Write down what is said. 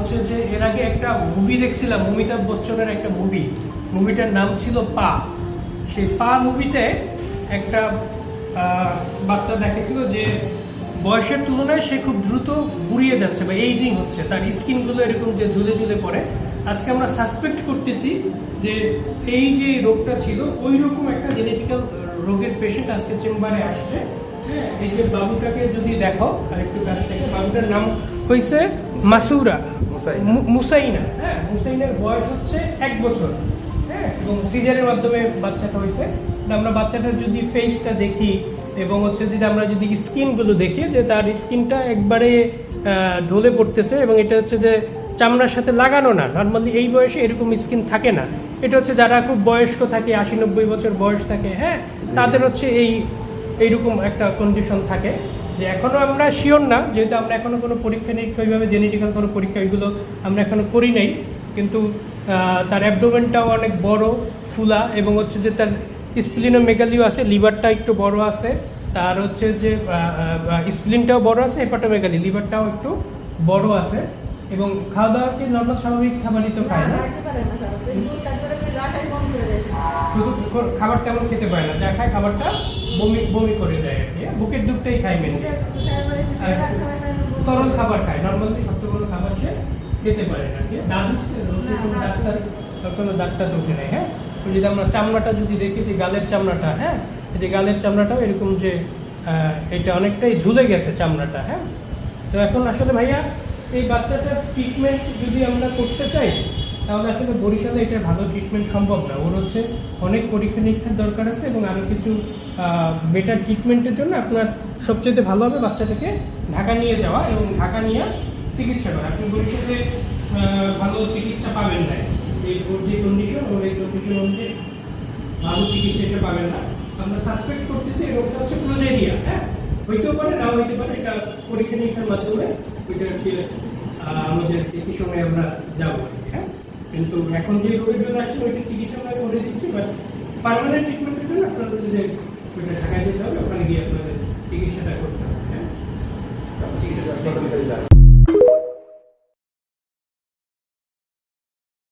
হচ্ছে যে এর আগে একটা মুভি দেখছিলাম, অমিতাভ বচ্চনের একটা মুভিটার নাম ছিল পা। সেই পা মুভিতে একটা বাচ্চা দেখেছিল যে বয়সের তুলনায় সে খুব দ্রুত বুড়িয়ে যাচ্ছে বা এইজিং হচ্ছে, তার স্কিনগুলো এরকম যে ঝুলে ঝুলে পড়ে। আজকে আমরা সাসপেক্ট করতেছি যে এই যে রোগটা ছিল ওই রকম একটা জেনেটিক্যাল রোগের পেশেন্ট আজকে চেম্বারে আসছে। হ্যাঁ, এই যে বাবুটাকে যদি দেখো আরেকটু কাছ থেকে, বাবুটার নাম হয়েছে মাসুরা মুসাইনা। হ্যাঁ, মুসাইনার বয়স হচ্ছে 1 বছর। হ্যাঁ, এবং সিজারের মাধ্যমে বাচ্চাটা হয়েছে। আমরা বাচ্চাটার যদি ফেসটা দেখি এবং হচ্ছে যদি আমরা যদি স্কিনগুলো দেখি, যে তার স্কিনটা একবারে ঢলে পড়তেছে এবং এটা হচ্ছে যে চামড়ার সাথে লাগানো না। নর্মালি এই বয়সে এরকম স্কিন থাকে না। এটা হচ্ছে যারা খুব বয়স্ক থাকে, 80-90 বছর বয়স থাকে, হ্যাঁ, তাদের হচ্ছে এইরকম একটা কন্ডিশন থাকে। যে এখনো আমরা শিওর না, যেহেতু আমরা এখনো কোনো পরীক্ষা নিরীক্ষা ওইভাবে জেনেটিক্যাল কোনো পরীক্ষা ওইগুলো আমরা এখনো করি নাই, কিন্তু তার অ্যাবডোমেনটাও অনেক বড় ফুলা এবং হচ্ছে যে তার স্প্লিনোমেগালিও আছে, লিভারটা একটু বড় আছে, তার হচ্ছে যে স্প্লিনটাও বড় আছে, হেপাটোমেগালি লিভারটাও একটু বড় আছে। এবং খাওয়া দাওয়া কি নর্মাল স্বাভাবিক খাবারই তো খায় না, শুধু খাবার তেমন খেতে পারে না, যা খায় খাবারটা বমি করে দেয় আর কি। বুকের দুধটাই খায় মেনলি, তরল খাবার খায়, নর্মালি শক্ত কোনো খাবার সে খেতে পারে না। দাদু কোনো ডাক্তার তো উঠে নেয়। হ্যাঁ, যদি আমরা চামড়াটা যদি দেখি যে গালের চামড়াটা, হ্যাঁ, এই যে গালের চামড়াটাও এরকম যে এটা অনেকটাই ঝুলে গেছে চামড়াটা। হ্যাঁ, তো এখন আসলে ভাইয়া এই বাচ্চাটার ট্রিটমেন্ট যদি আমরা করতে চাই তাহলে আসলে বরিশালে এটা ভালো ট্রিটমেন্ট সম্ভব না। ওর হচ্ছে অনেক পরীক্ষা নিরীক্ষার দরকার আছে এবং আরও কিছু বেটার ট্রিটমেন্টের জন্য আপনার সবচেয়ে ভালো হবে বাচ্চাটাকে ঢাকা নিয়ে যাওয়া এবং ঢাকা নিয়ে চিকিৎসা করা। আপনি বরিশালে ভালো চিকিৎসা পাবেন না, এই ওর যে কন্ডিশন, ওর এই কন্ডিশন অনুযায়ী ভালো চিকিৎসা এটা পাবেন না। আমরা সাসপেক্ট করতেছি এই রোগটা হচ্ছে ক্লোজেরিয়া। হ্যাঁ, হইতেও পারে নাও হইতে পারে, এটা পরীক্ষা নিরীক্ষার মাধ্যমে ওইটাকে আমাদের বেশি সময় আমরা যাবো। হ্যাঁ, কিন্তু এখন যে রোগের জন্য আসছে ওইটা চিকিৎসা আমরা করে দিচ্ছি, বাট পার্মানেন্ট ট্রিটমেন্টের জন্য আপনার হচ্ছে যে ওইটা ঢাকায় যেতে হবে, ওখানে গিয়ে আপনাদের চিকিৎসাটা করতে হবে। হ্যাঁ,